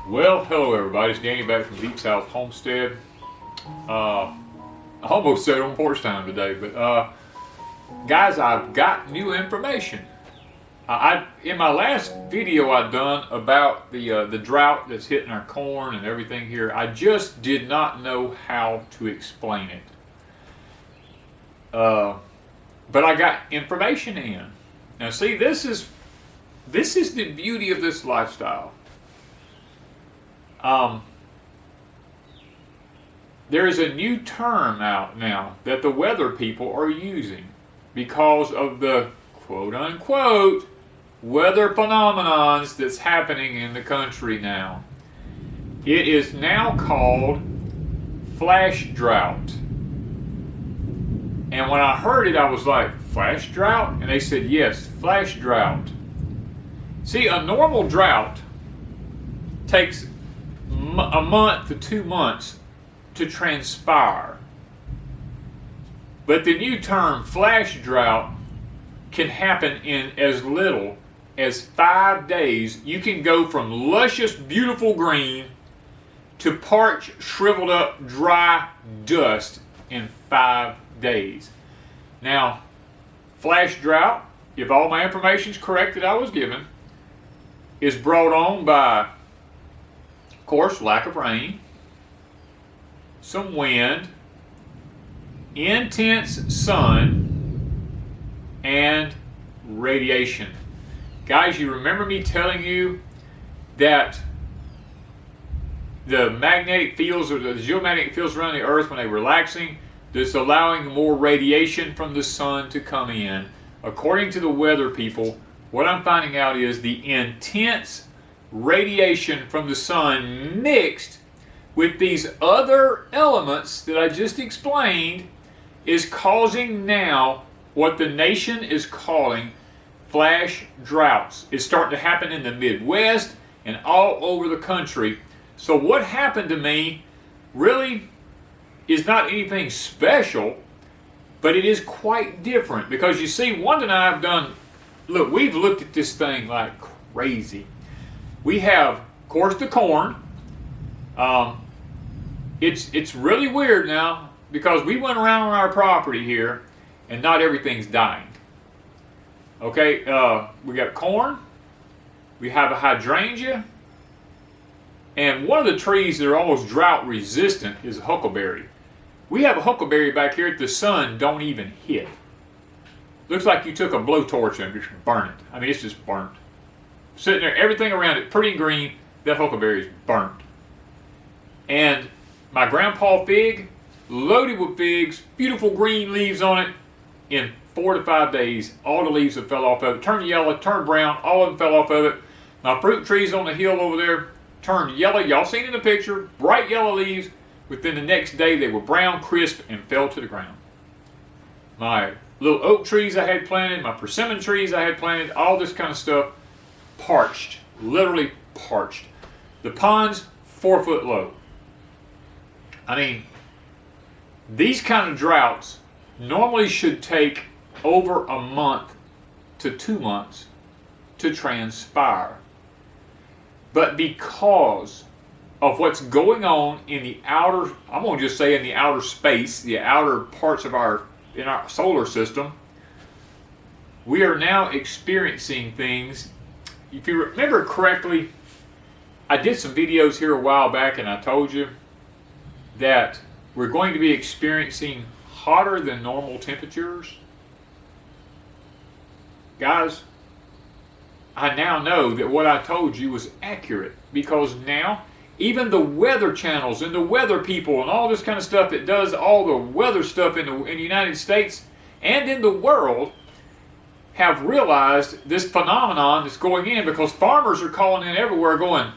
Well, hello everybody, it's Danny back from Deep South Homestead. I almost said on porch time today, but guys, I've got new information. In my last video I done about the drought that's hitting our corn and everything here, I just did not know how to explain it. But I got information in. Now see, this is the beauty of this lifestyle. There is a new term out now that the weather people are using because of the quote-unquote weather phenomenons that's happening in the country now. It is now called flash drought. And when I heard it, I was like, flash drought? And they said, yes, flash drought. See, a normal drought takes a month to 2 months to transpire. But the new term flash drought can happen in as little as 5 days. You can go from luscious, beautiful green to parched, shriveled up, dry dust in 5 days. Now, flash drought, if all my information is correct that I was given, is brought on by, of course, lack of rain, some wind, intense sun, and radiation. Guys, you remember me telling you that the magnetic fields or the geomagnetic fields around the earth, when they're relaxing, that's allowing more radiation from the sun to come in. According to the weather people, what I'm finding out is the intense radiation from the sun mixed with these other elements that I just explained is causing now what the nation is calling flash droughts. It's starting to happen in the Midwest and all over the country. So what happened to me really is not anything special, but it is quite different because you see, Wanda and I have done, look, we've looked at this thing like crazy. We have, of course, the corn. It's really weird now because we went around on our property here and not everything's dying. Okay, we got corn, we have a hydrangea, and one of the trees that are almost drought resistant is a huckleberry. We have a huckleberry back here that the sun don't even hit. Looks like you took a blowtorch and just burned it. I mean, it's just burnt. Sitting there, everything around it pretty green, that huckleberry is burnt. And my grandpa fig, loaded with figs, beautiful green leaves on it. In 4 to 5 days, all the leaves have fell off of it. Turned yellow, turned brown, all of them fell off of it. My fruit trees on the hill over there turned yellow. Y'all seen in the picture, bright yellow leaves. Within the next day, they were brown, crisp, and fell to the ground. My little oak trees I had planted, my persimmon trees I had planted, all this kind of stuff, parched, literally parched. The ponds, 4 foot low. I mean, these kind of droughts normally should take over a month to 2 months to transpire. But because of what's going on in the outer, I'm going to just say in the outer space, the outer parts of our solar system, we are now experiencing things. If you remember correctly, I did some videos here a while back and I told you that we're going to be experiencing hotter than normal temperatures. Guys, I now know that what I told you was accurate because now even the weather channels and the weather people and all this kind of stuff that does all the weather stuff in the United States and in the world have realized this phenomenon that's going in because farmers are calling in everywhere going,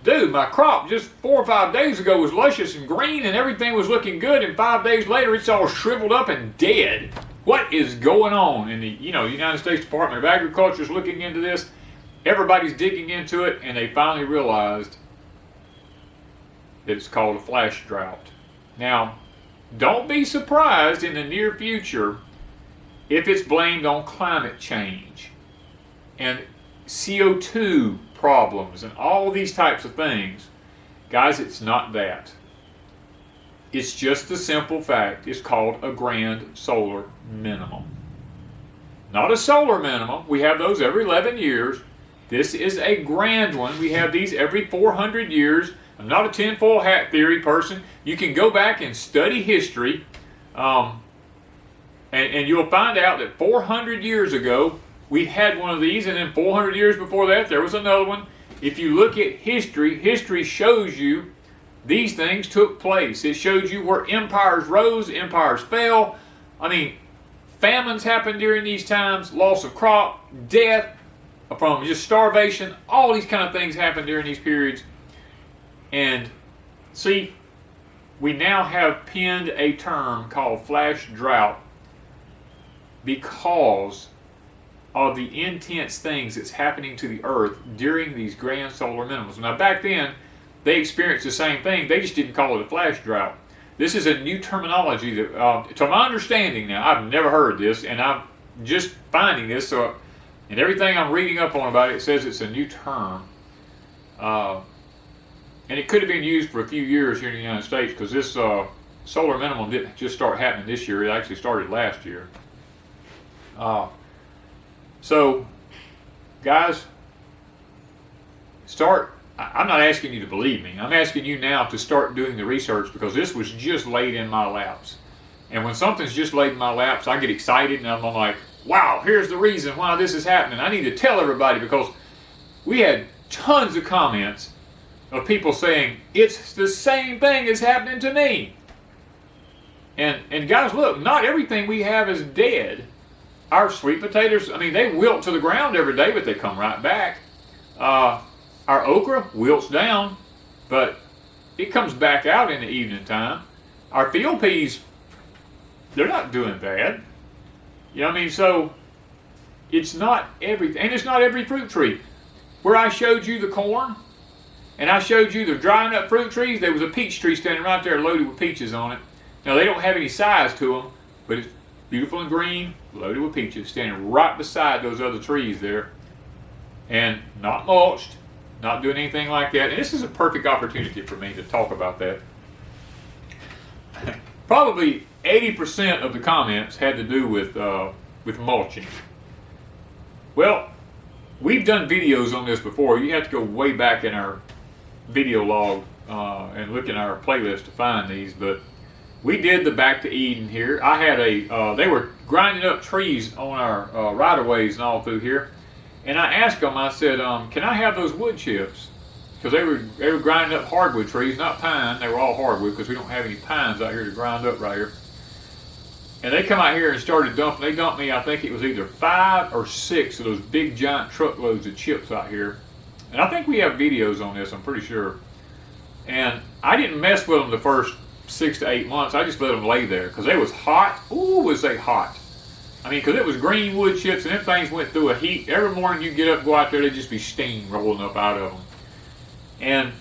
dude, my crop just 4 or 5 days ago was luscious and green and everything was looking good, and 5 days later it's all shriveled up and dead. What is going on? And the United States Department of Agriculture is looking into this. Everybody's digging into it, and they finally realized that it's called a flash drought. Now, don't be surprised in the near future if it's blamed on climate change and CO2 problems and all these types of things. Guys, it's not that. It's just the simple fact it's called a grand solar minimum. Not a solar minimum. We have those every 11 years. This is a grand one. We have these every 400 years. I'm not a tinfoil hat theory person. You can go back and study history, and you'll find out that 400 years ago, we had one of these, and then 400 years before that, there was another one. If you look at history, history shows you these things took place. It shows you where empires rose, empires fell. I mean, famines happened during these times, loss of crop, death from just starvation. All these kind of things happened during these periods. And see, we now have penned a term called flash drought because of the intense things that's happening to the earth during these grand solar minimums. Now back then, they experienced the same thing. They just didn't call it a flash drought. This is a new terminology that, to my understanding now, I've never heard this, and I'm just finding this. So, and everything I'm reading up on about it, it says it's a new term. And it could have been used for a few years here in the United States, because this solar minimum didn't just start happening this year. It actually started last year. So, guys, I'm not asking you to believe me. I'm asking you now to start doing the research, because this was just laid in my laps. And when something's just laid in my laps, I get excited and I'm like, wow, here's the reason why this is happening. I need to tell everybody, because we had tons of comments of people saying, it's the same thing is happening to me. And guys, look, not everything we have is dead. Our sweet potatoes, I mean, they wilt to the ground every day, but they come right back. Our okra wilts down, but it comes back out in the evening time. Our field peas, they're not doing bad. You know what I mean? So, it's not everything, and it's not every fruit tree. Where I showed you the corn, and I showed you the drying up fruit trees, there was a peach tree standing right there loaded with peaches on it. Now, they don't have any size to them, but it's beautiful and green, loaded with peaches, standing right beside those other trees there. And not mulched, not doing anything like that. And this is a perfect opportunity for me to talk about that. Probably 80% of the comments had to do with mulching. Well, we've done videos on this before. You have to go way back in our video log and look in our playlist to find these, but we did the Back to Eden here. I had they were grinding up trees on our right-of-ways and all through here. And I asked them, I said, can I have those wood chips? Because they were grinding up hardwood trees, not pine. They were all hardwood, because we don't have any pines out here to grind up right here. And they come out here and started dumping. They dumped me, I think it was either 5 or 6 of those big giant truckloads of chips out here. And I think we have videos on this, I'm pretty sure. And I didn't mess with them the first 6 to 8 months. I just let them lay there, because they was hot. Ooh, was they hot. I mean, because it was green wood chips, and them things went through a heat. Every morning you get up, go out there, they'd just be steam rolling up out of them. And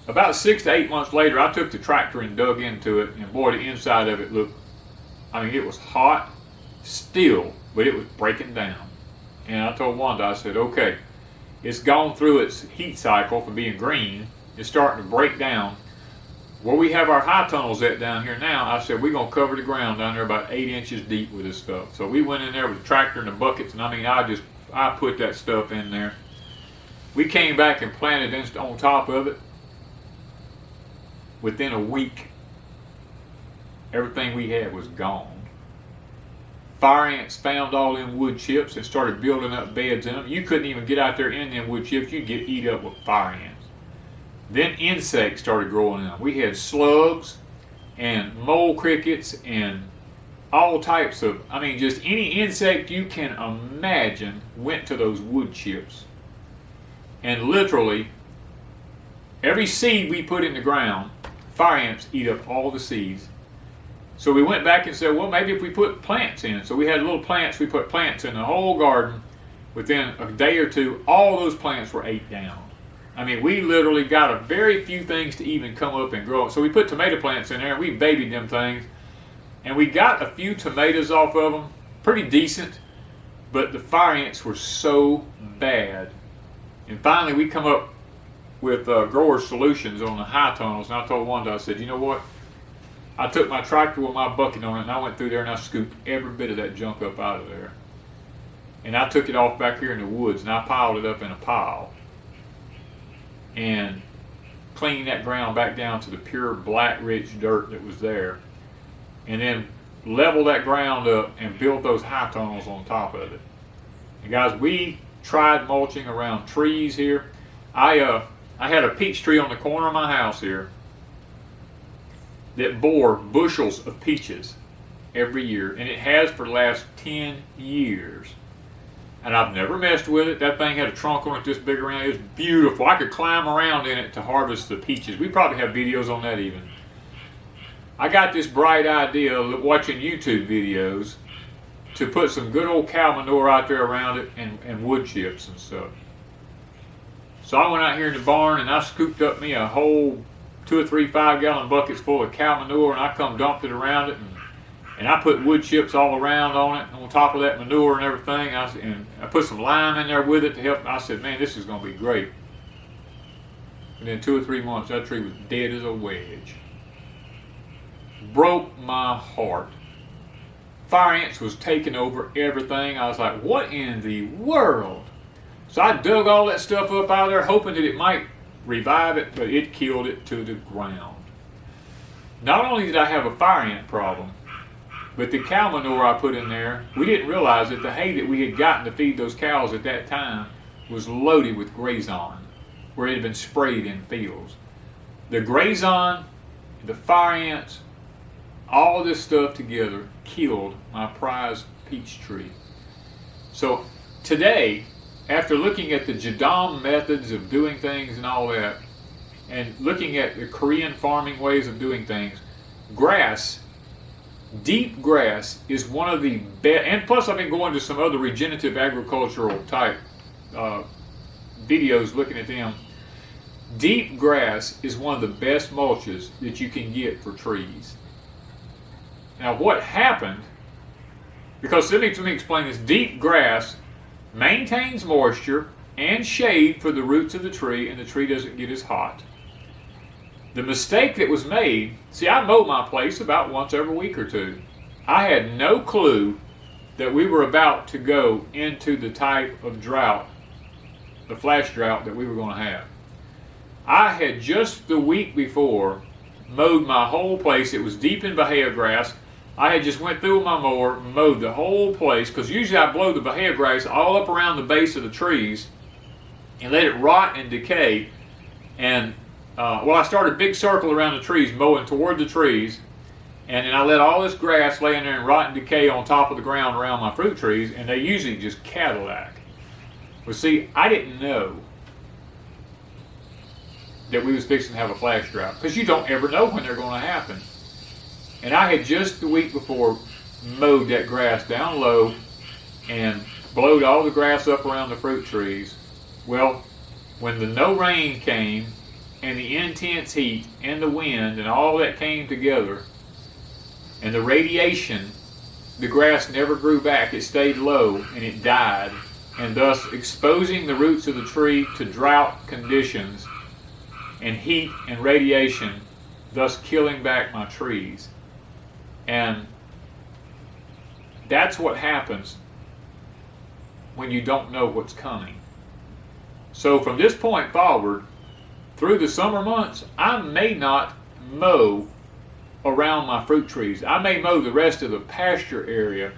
about 6 to 8 months later, I took the tractor and dug into it, and boy, the inside of it looked, I mean, it was hot still, but it was breaking down. And I told Wanda, I said, okay, it's gone through its heat cycle from being green. It's starting to break down. Where we have our high tunnels at down here now, I said, we're going to cover the ground down there about 8 inches deep with this stuff. So we went in there with the tractor and the buckets, and I mean, I put that stuff in there. We came back and planted on top of it. Within a week, everything we had was gone. Fire ants found all them wood chips and started building up beds in them. You couldn't even get out there in them wood chips. You'd get eat up with fire ants. Then insects started growing in them. We had slugs and mole crickets and all types of, I mean, just any insect you can imagine went to those wood chips. And literally, every seed we put in the ground, fire ants eat up all the seeds. So we went back and said, well, maybe if we put plants in. So we had little plants, we put plants in the whole garden. Within a day or two, all those plants were ate down. I mean, we literally got a very few things to even come up and grow. So we put tomato plants in there, and we babied them things. And we got a few tomatoes off of them, pretty decent. But the fire ants were so bad And finally we come up with grower solutions on the high tunnels, and I told Wanda, I said, you know what? I took my tractor with my bucket on it, and I went through there and I scooped every bit of that junk up out of there. And I took it off back here in the woods, and I piled it up in a pile. And cleaned that ground back down to the pure black rich dirt that was there. And then leveled that ground up and built those high tunnels on top of it. And guys, we tried mulching around trees here. I had a peach tree on the corner of my house here that bore bushels of peaches every year, and it has for the last 10 years. And I've never messed with it. That thing had a trunk on it this big around. It was beautiful. I could climb around in it to harvest the peaches. We probably have videos on that even. I got this bright idea watching YouTube videos to put some good old cow manure out there around it and wood chips and stuff. So I went out here in the barn and I scooped up me a whole 2 or 3 5-gallon buckets full of cow manure, and I come dumped it around it, and I put wood chips all around on it, on top of that manure and everything. And I put some lime in there with it to help. I said, man, this is going to be great. And in 2 or 3 months, that tree was dead as a wedge. Broke my heart. Fire ants was taking over everything. I was like, what in the world? So I dug all that stuff up out of there, hoping that it might revive it, but it killed it to the ground. Not only did I have a fire ant problem, but the cow manure I put in there, we didn't realize that the hay that we had gotten to feed those cows at that time was loaded with grazon, where it had been sprayed in fields. The grazon, the fire ants, all of this stuff together killed my prize peach tree. So today, after looking at the Jadam methods of doing things and all that, and looking at the Korean farming ways of doing things, grass, deep grass, is one of the best. And plus I've been going to some other regenerative agricultural type videos looking at them. Deep grass is one of the best mulches that you can get for trees. Now what happened, because let me explain this. Deep grass maintains moisture and shade for the roots of the tree, and the tree doesn't get as hot. The mistake that was made, see, I mow my place about once every week or two. I had no clue that we were about to go into the type of drought, the flash drought that we were going to have. I had just the week before mowed my whole place. It was deep in bahia grass. I had just went through with my mower, mowed the whole place, because usually I blow the bahia grass all up around the base of the trees and let it rot and decay. And I started a big circle around the trees, mowing toward the trees, and then I let all this grass lay in there and rot and decay on top of the ground around my fruit trees, and they usually just Cadillac. Well, see, I didn't know that we was fixing to have a flash drought, because you don't ever know when they're going to happen. And I had just the week before mowed that grass down low and blowed all the grass up around the fruit trees. Well, when the no rain came and the intense heat and the wind and all that came together, and the radiation, the grass never grew back. It stayed low and it died, and thus exposing the roots of the tree to drought conditions and heat and radiation, thus killing back my trees. And that's what happens when you don't know what's coming. So from this point forward, through the summer months, I may not mow around my fruit trees. I may mow the rest of the pasture area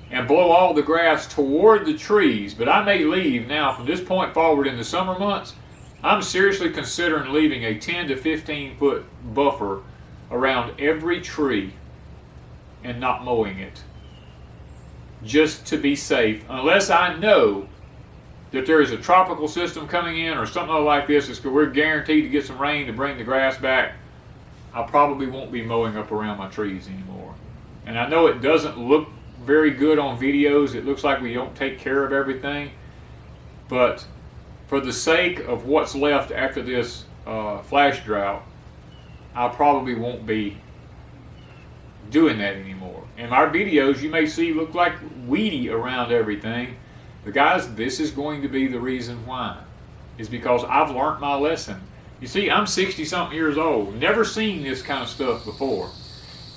and blow all the grass toward the trees, but I may leave now from this point forward in the summer months. I'm seriously considering leaving a 10 to 15 foot buffer around every tree and not mowing it, just to be safe, unless I know that there is a tropical system coming in or something like this. We're guaranteed to get some rain to bring the grass back. I probably won't be mowing up around my trees anymore. And I know it doesn't look very good on videos. It looks like we don't take care of everything, but for the sake of what's left after this flash drought, I probably won't be doing that anymore. And our videos, you may see, look like weedy around everything. But guys, this is going to be the reason why. is because I've learned my lesson. You see, I'm 60-something years old, never seen this kind of stuff before.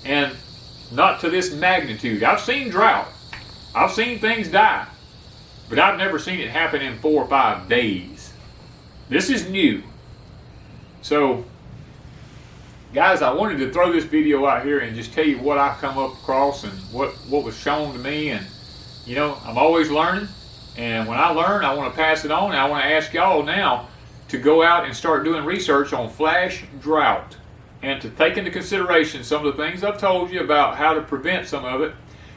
And not to this magnitude. I've seen drought. I've seen things die. But I've never seen it happen in 4 or 5 days. This is new. So, guys, I wanted to throw this video out here and just tell you what I've come up across and what was shown to me. And, you know, I'm always learning. And when I learn, I want to pass it on. And I want to ask y'all now to go out and start doing research on flash drought and to take into consideration some of the things I've told you about how to prevent some of it.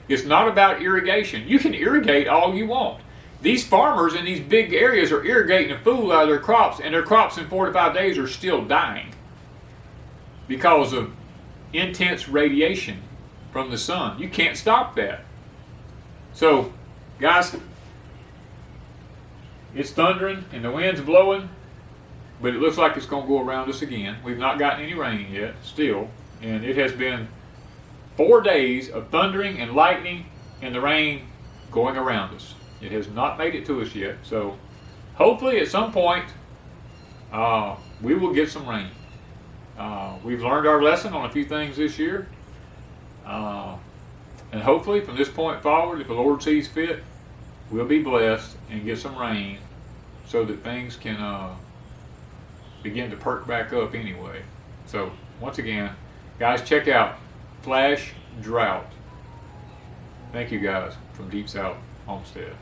It's not about irrigation. You can irrigate all you want. These farmers in these big areas are irrigating a fool out of their crops, and their crops in 4 to 5 days are still dying because of intense radiation from the sun. You can't stop that. So, guys, it's thundering and the wind's blowing, but it looks like it's going to go around us again. We've not gotten any rain yet, still, and it has been 4 days of thundering and lightning and the rain going around us. It has not made it to us yet, so hopefully at some point we will get some rain. We've learned our lesson on a few things this year, and hopefully from this point forward, if the Lord sees fit, we'll be blessed and get some rain so that things can begin to perk back up anyway. So once again, guys, check out Flash Drought. Thank you guys from Deep South Homestead.